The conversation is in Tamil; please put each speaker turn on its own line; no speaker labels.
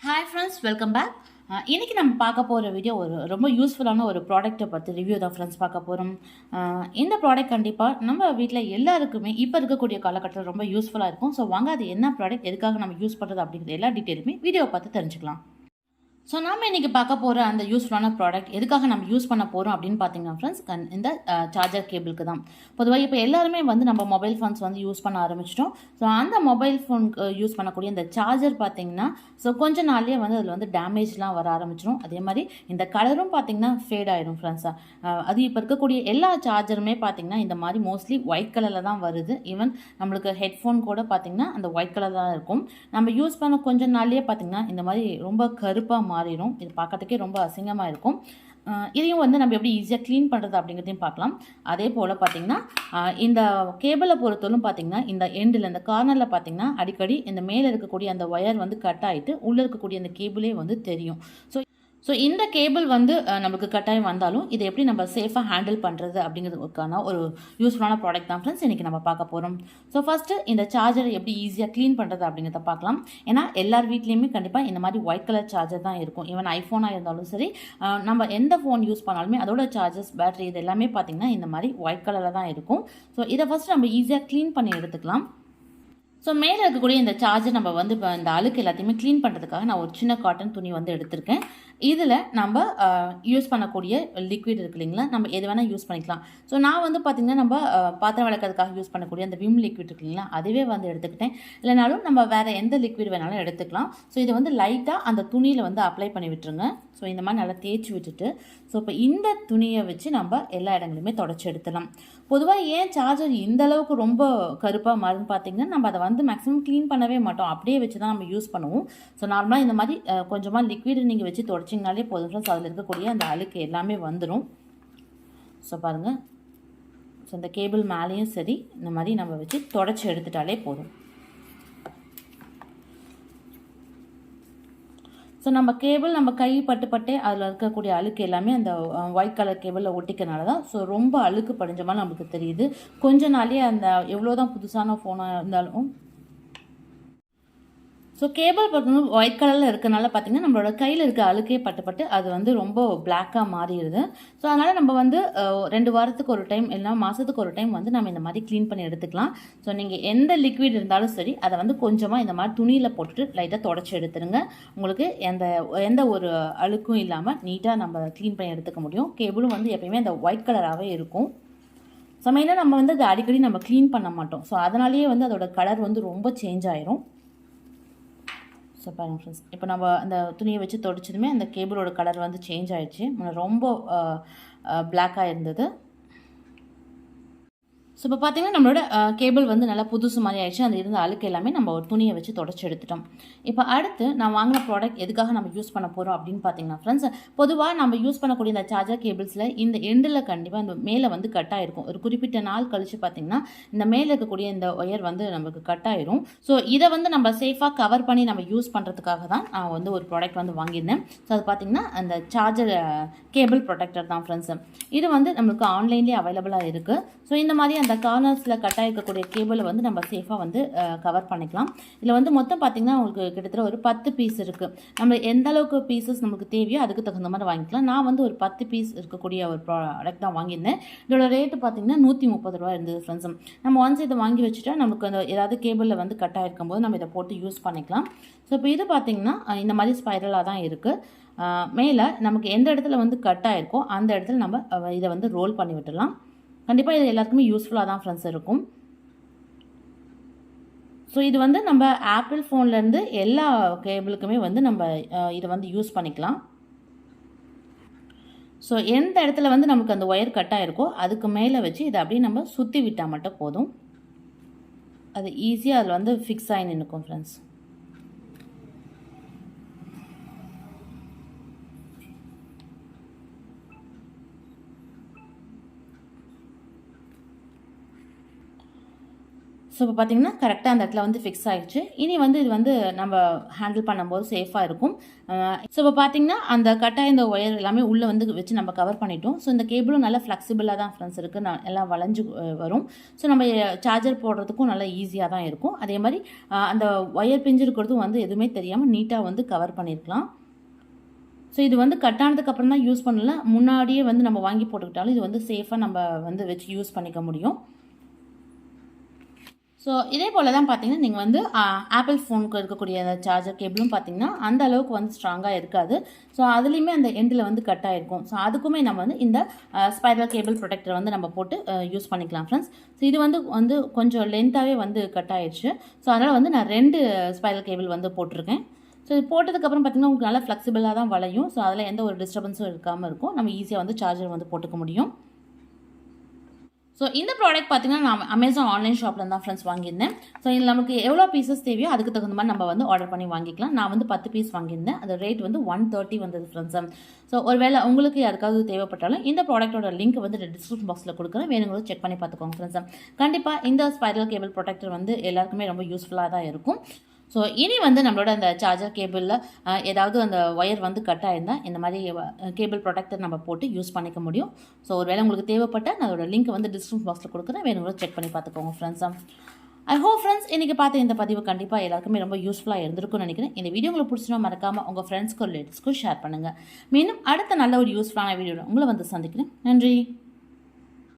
Hi friends, welcome back. இன்றைக்கி நம்ம பார்க்க போகிற வீடியோ ஒரு ரொம்ப யூஸ்ஃபுல்லான ஒரு ப்ராடக்ட்டை பற்றி ரிவ்யூ தான் ஃப்ரெண்ட்ஸ் பார்க்க போகிறோம். இந்த ப்ராடக்ட் கண்டிப்பாக நம்ம வீட்டில் எல்லாருக்குமே இப்போ இருக்கக்கூடிய காலகட்டத்தில் ரொம்ப யூஸ்ஃபுல்லாக இருக்கும். ஸோ வாங்க, அது என்ன ப்ராடக்ட், எதுக்காக நம்ம யூஸ் பண்ணுறது அப்படிங்கிற எல்லா டீட்டெயிலுமே வீடியோவை பார்த்து தெரிஞ்சுக்கலாம். ஸோ நாம் இன்றைக்கி பார்க்க போகிற அந்த யூஸ்ஃபுல்லான ப்ராடக்ட் எதுக்காக நம்ம யூஸ் பண்ண போகிறோம் அப்படின்னு பார்த்தீங்கன்னா ஃப்ரெண்ட்ஸ், இந்த சார்ஜர் கேபிளுக்கு தான். பொதுவாக இப்போ எல்லாருமே நம்ம மொபைல் ஃபோன்ஸ் யூஸ் பண்ண ஆரம்பிச்சிட்டோம். ஸோ அந்த மொபைல் ஃபோனுக்கு யூஸ் பண்ணக்கூடிய இந்த சார்ஜர் பார்த்தீங்கன்னா கொஞ்ச நாள்லேயே அதில் டேமேஜ்லாம் வர ஆரம்பிச்சிடும். அதே மாதிரி இந்த கலரும் பார்த்தீங்கன்னா ஃபேட் ஆகிடும் ஃப்ரெண்ட்ஸாக. அது இப்போ இருக்கக்கூடிய எல்லா சார்ஜருமே பார்த்தீங்கன்னா இந்த மாதிரி மோஸ்ட்லி ஒயிட் கலரில் தான் வருது. ஈவன் நம்மளுக்கு ஹெட்ஃபோன் கூட பார்த்தீங்கன்னா அந்த ஒயிட் கலர் தான் இருக்கும். நம்ம யூஸ் பண்ண கொஞ்ச நாள்லேயே பார்த்தீங்கன்னா இந்த மாதிரி ரொம்ப கருப்பாக மாறிடும். இது பார்க்கறதுக்கே ரொம்ப அசிங்கமாக இருக்கும். இதையும் நம்ம எப்படி ஈஸியாக க்ளீன் பண்ணுறது அப்படிங்கிறதையும் பார்க்கலாம். அதே போல் பார்த்திங்கன்னா இந்த கேபிளை பொறுத்தவரைக்கும் பார்த்திங்கன்னா இந்த எண்டில் இந்த கார்னரில் பார்த்திங்கன்னா அடிக்கடி இந்த மேலே இருக்கக்கூடிய அந்த ஒயர் கட் ஆகிட்டு உள்ளே இருக்கக்கூடிய அந்த கேபிளே தெரியும். ஸோ இந்த கேபிள் நமக்கு கட்டாயம் வந்தாலும் இதை எப்படி நம்ம சேஃபாக ஹேண்டில் பண்ணுறது அப்படிங்கிறதுக்கான ஒரு யூஸ்ஃபுல்லான ப்ராடக்ட் தான் ஃப்ரெண்ட்ஸ் இன்றைக்கி நம்ம பார்க்க போகிறோம். ஸோ ஃபஸ்ட்டு இந்த சார்ஜரை எப்படி ஈஸியாக க்ளீன் பண்ணுறது அப்படிங்கிறத பார்க்கலாம். ஏன்னா எல்லார் வீட்லேயுமே கண்டிப்பாக இந்த மாதிரி ஒயிட் கலர் சார்ஜர் தான் இருக்கும். ஈவன் ஐஃபோனாக இருந்தாலும் சரி, நம்ம எந்த ஃபோன் யூஸ் பண்ணாலுமே அதோட சார்ஜஸ், பேட்டரி இது எல்லாமே பார்த்திங்கன்னா இந்த மாதிரி ஒயிட் கலரில் தான் இருக்கும். ஸோ இதை ஃபஸ்ட்டு நம்ம ஈஸியாக க்ளீன் பண்ணி எடுத்துக்கலாம். ஸோ மேலே இருக்கக்கூடிய இந்த சார்ஜர் நம்ம இப்போ இந்த அழுக்கு எல்லாத்தையுமே க்ளீன் பண்ணுறதுக்காக நான் ஒரு சின்ன காட்டன் துணி எடுத்திருக்கேன். இதில் நம்ம யூஸ் பண்ணக்கூடிய லிக்விட் இருக்கு இல்லைங்களா, நம்ம எது வேணால் யூஸ் பண்ணிக்கலாம். ஸோ நான் பார்த்திங்கன்னா நம்ம பாத்திரம் விளக்கிறதுக்காக யூஸ் பண்ணக்கூடிய அந்த விம் லிக்விட் இருக்கு இல்லைங்களா, அதுவே எடுத்துக்கிட்டேன். இல்லைனாலும் நம்ம வேறு எந்த லிக்விட் வேணாலும் எடுத்துக்கலாம். ஸோ இதை லைட்டாக அந்த துணியில் அப்ளை பண்ணி விட்டுருங்க. ஸோ இந்த மாதிரி நல்லா தேய்ச்சி விட்டுட்டு இப்போ இந்த துணியை வச்சு நம்ம எல்லா இடங்களுமே தொடச்சி எடுத்துடலாம். பொதுவாக ஏன் சார்ஜர் இந்த அளவுக்கு ரொம்ப கருப்பாக மாறுன்னு பார்த்தீங்கன்னா, நம்ம அதை மேக்ஸிமம் க்ளீன் பண்ணவே மாட்டோம், அப்படியே வச்சு தான் நம்ம யூஸ் பண்ணுவோம். ஸோ நார்மலாக இந்த மாதிரி கொஞ்சமாக லிக்விட் நீங்கள் வச்சு தொடச்சிங்கனாலே போதும் ஃப்ரெண்ட்ஸ், அதில் இருக்கக்கூடிய அந்த அழுக்கு எல்லாமே வந்துடும். ஸோ பாருங்கள், ஸோ இந்த கேபிள் மேலேயும் சரி இந்த மாதிரி நம்ம வச்சு தொடச்சி எடுத்துட்டாலே போதும். ஸோ நம்ம கேபிள் நம்ம கை பட்டு அதில் இருக்கக்கூடிய அழுக்கு எல்லாமே அந்த ஒயிட் கலர் கேபிளில் ஒட்டிக்கிறனால தான் ஸோ ரொம்ப அழுக்கு படிஞ்ச மாதிரி நமக்கு தெரியுது. கொஞ்ச நாளே அந்த எவ்வளோ தான் புதுசான ஃபோனாக இருந்தாலும் ஸோ கேபிள் பார்த்தீங்கன்னா ஒயிட் கலரில் இருக்கனால பார்த்திங்கன்னா நம்மளோட கையில் இருக்க அழுக்கே பட்டு அது ரொம்ப பிளாக்காக மாறிடுது. ஸோ அதனால் நம்ம 2 வாரத்துக்கு ஒரு டைம் இல்லைனா மாதத்துக்கு ஒரு டைம் நம்ம இந்த மாதிரி க்ளீன் பண்ணி எடுத்துக்கலாம். ஸோ நீங்கள் எந்த லிக்விட் இருந்தாலும் சரி அதை கொஞ்சமாக இந்த மாதிரி துணியில் போட்டுட்டு லைட்டாக தொடச்சி எடுத்துருங்க. உங்களுக்கு எந்த ஒரு அழுக்கும் இல்லாமல் நீட்டாக நம்ம க்ளீன் பண்ணி எடுத்துக்க முடியும். கேபிளும் எப்பயுமே அந்த ஒயிட் கலராகவே இருக்கும். சமையல நம்ம அதை அடிக்கடி நம்ம க்ளீன் பண்ண மாட்டோம். ஸோ அதனாலேயே அதோட கலர் ரொம்ப சேஞ்ச் ஆயிரும். ஸோ பாருங்கள் ஃப்ரெண்ட்ஸ், இப்போ நம்ம அந்த துணியை வச்சு தொடச்சதுமே அந்த கேபிளோட கலர் சேஞ்ச் ஆகிடுச்சு. ரொம்ப பிளாக்காக இருந்தது. ஸோ இப்போ பார்த்தீங்கன்னா நம்மளோட கேபிள் நல்லா புதுசு மாதிரி ஆயிடுச்சு. அந்த இருந்த அழுக்கு எல்லாமே நம்ம ஒரு துணியை வச்சு தொடச்சி எடுத்துட்டோம். இப்போ அடுத்து நான் வாங்கின ப்ராடக்ட் எதுக்காக நம்ம யூஸ் பண்ண போகிறோம் அப்படின்னு பார்த்தீங்கன்னா ஃப்ரெண்ட்ஸ், பொதுவாக நம்ம யூஸ் பண்ணக்கூடிய இந்த சார்ஜர் கேபிள்ஸில் இந்த எண்டில் கண்டிப்பாக இந்த மேலே கட் ஆகிருக்கும். ஒரு குறிப்பிட்ட நாள் கழித்து பார்த்திங்கன்னா இந்த மேலே இருக்கக்கூடிய இந்த ஒயர் நமக்கு கட் ஆயிரும். ஸோ இதை நம்ம சேஃபாக கவர் பண்ணி நம்ம யூஸ் பண்ணுறதுக்காக தான் நான் ஒரு ப்ராடக்ட் வாங்கியிருந்தேன். ஸோ அது பார்த்திங்கன்னா அந்த சார்ஜர் கேபிள் ப்ரொடெக்டர் தான் ஃப்ரெண்ட்ஸ். இது நம்மளுக்கு ஆன்லைன்லேயே அவைலபிளாக இருக்குது. ஸோ இந்த மாதிரி அந்த கார்னர்ஸில் கட் ஆகிருக்கக்கூடிய கேபிளை நம்ம சேஃபாக கவர் பண்ணிக்கலாம். இதில் மொத்தம் பார்த்திங்கன்னா உங்களுக்கு கிட்டத்தட்ட ஒரு 10 பீஸ் இருக்குது. நம்ம எந்த அளவுக்கு பீசஸ் நமக்கு தேவையோ அதுக்கு தகுந்த மாதிரி வாங்கிக்கலாம். நான் ஒரு 10 பீஸ் இருக்கக்கூடிய ஒரு ப்ராடக்ட் தான் வாங்கியிருந்தேன். இதோட ரேட்டு பார்த்திங்கன்னா 130 ரூபா இருந்தது ஃப்ரெண்ட்ஸ். நம்ம ஒன்ஸ் இதை வாங்கி வச்சுட்டா நமக்கு அந்த ஏதாவது கேபிளில் கட் ஆகிருக்கும் போது நம்ம இதை போட்டு யூஸ் பண்ணிக்கலாம். ஸோ இப்போ இது பார்த்திங்கன்னா இந்த மாதிரி ஸ்பைரலாக தான் இருக்குது. மேலே நமக்கு எந்த இடத்துல கட் ஆகிருக்கோ அந்த இடத்துல நம்ம இதை ரோல் பண்ணி விட்டுடலாம். கண்டிப்பாக இது எல்லாருக்குமே யூஸ்ஃபுல்லாக தான் ஃப்ரெண்ட்ஸ் இருக்கும். ஸோ இது நம்ம ஆப்பிள் ஃபோன்லேருந்து எல்லா கேபிளுக்குமே நம்ம இதை யூஸ் பண்ணிக்கலாம். ஸோ எந்த இடத்துல நமக்கு அந்த ஒயர் கட் ஆகிருக்கோ அதுக்கு மேலே வச்சு இதை அப்படியே நம்ம சுற்றி விட்டால் மட்டும் போதும். அது ஈஸியாக அதில் ஃபிக்ஸ் ஆகி நிற்கும் ஃப்ரெண்ட்ஸ். ஸோ இப்போ பார்த்தீங்கன்னா கரெக்டாக அந்த இடத்துல வந்து ஃபிக்ஸ் ஆகிடுச்சு. இனி வந்து இது வந்து நம்ம ஹேண்டில் பண்ணும்போது சேஃபாக இருக்கும். ஸோ இப்போ பார்த்தீங்கன்னா அந்த கட்டாய இந்த ஒயர் எல்லாமே உள்ளே வந்து வச்சு நம்ம கவர் பண்ணிட்டோம். ஸோ இந்த கேபிளும் நல்லா ஃப்ளெக்சிபிளாக தான் ஃப்ரெண்ட்ஸ் இருக்குது. எல்லாம் வளைஞ்சு வரும். ஸோ நம்ம சார்ஜர் போடுறதுக்கும் நல்லா ஈஸியாக தான் இருக்கும். அதே மாதிரி அந்த ஒயர் பிஞ்சு இருக்கிறதும் வந்து எதுவுமே தெரியாமல் நீட்டாக வந்து கவர் பண்ணியிருக்கலாம். ஸோ இது வந்து கட் ஆனதுக்கப்புறம் தான் யூஸ் பண்ணல. முன்னாடியே வந்து நம்ம வாங்கி போட்டுக்கிட்டாலும் இது வந்து சேஃபாக நம்ம வந்து வச்சு யூஸ் பண்ணிக்க முடியும். ஸோ இதே போல் தான் பார்த்தீங்கன்னா நீங்கள் வந்து ஆப்பிள் ஃபோனுக்கு இருக்கக்கூடிய அந்த சார்ஜர் கேபிளும் பார்த்தீங்கன்னா அந்த அளவுக்கு வந்து ஸ்ட்ராங்காக இருக்காது. ஸோ அதுலேயுமே அந்த எண்டில் வந்து கட் ஆகிருக்கும். ஸோ அதுக்குமே நம்ம வந்து இந்த ஸ்பைரல் கேபிள் ப்ரொடெக்டர் வந்து நம்ம போட்டு யூஸ் பண்ணிக்கலாம் ஃப்ரெண்ட்ஸ். ஸோ இது வந்து கொஞ்சம் லென்த்தாகவே வந்து கட் ஆகிடுச்சு. ஸோ அதனால் வந்து நான் 2 ஸ்பைரல் கேபிள் வந்து போட்டிருக்கேன். ஸோ இது போட்டதுக்கப்புறம் பார்த்தீங்கன்னா உங்களுக்கு நல்லா ஃப்ளெக்சிபிளாக தான் வளையும். ஸோ அதில் எந்த ஒரு டிஸ்டர்பன்ஸும் இருக்காமல் இருக்கும். நம்ம ஈஸியாக வந்து சார்ஜர் வந்து போட்டுக்க முடியும். ஸோ இந்த ப்ராடக்ட் பார்த்தீங்கன்னா நான் அமேசான் ஆன்லைன் ஷாப்பில் தான் ஃப்ரெண்ட்ஸ் வாங்கியிருந்தேன். ஸோ இதில் நமக்கு எவ்வளோ பீசஸ் தேவையோ அதுக்கு தகுந்த மாதிரி நம்ம வந்து ஆர்டர் பண்ணி வாங்கிக்கலாம். நான் வந்து 10 பீஸ் வாங்கியிருந்தேன். அது ரேட் வந்து 130 வந்தது ஃப்ரெண்ட்ஸ். ஸோ ஒருவேளை உங்களுக்கு யாருக்காவது தேவைப்பட்டாலும் இந்த ப்ராடக்ட்டோட லிங்க் வந்து டிஸ்கிரிப்ஷன் பாக்ஸில் கொடுக்குறேன். வேணுங்கிறது செக் பண்ணி பார்த்துக்கோங்க ஃப்ரெண்ட்ஸ். கண்டிப்பாக இந்த ஸ்பைரல் கேபிள் ப்ரொடெக்டர் வந்து எல்லாருக்குமே ரொம்ப யூஸ்ஃபுல்லாக தான் இருக்கும். ஸோ இனி வந்து நம்மளோட அந்த சார்ஜர் கேபிளில் ஏதாவது அந்த ஒயர் வந்து கட் ஆயிருந்தால் இந்த மாதிரி கேபிள் ப்ரொடெக்டர் நம்ம போட்டு யூஸ் பண்ணிக்க முடியும். ஸோ ஒருவேளை உங்களுக்கு தேவைப்பட்டால் நான் அதோட லிங்க் வந்து டிஸ்கிரிப்ஷன் பாக்ஸில் கொடுக்குறேன். வேணுங்களோ செக் பண்ணி பார்த்துக்கோங்க ஃப்ரெண்ட்ஸ். ஐ ஹோப் ஃப்ரெண்ட்ஸ் இன்றைக்கி பார்த்த இந்த பதிவு கண்டிப்பாக எல்லாருக்குமே ரொம்ப யூஸ்ஃபுல்லாக இருந்திருக்கும்னு நினைக்கிறேன். இந்த வீடியோ உங்களுக்கு பிடிச்சினா மறக்காமல் உங்கள் ஃப்ரெண்ட்ஸ்க்கும் ரிலேட்டிவ்ஸ்க்கும் ஷேர் பண்ணுங்கள். மீண்டும் அடுத்த நல்ல ஒரு யூஸ்ஃபுல்லான வீடியோவில் உங்களை வந்து சந்திக்கிறேன். நன்றி.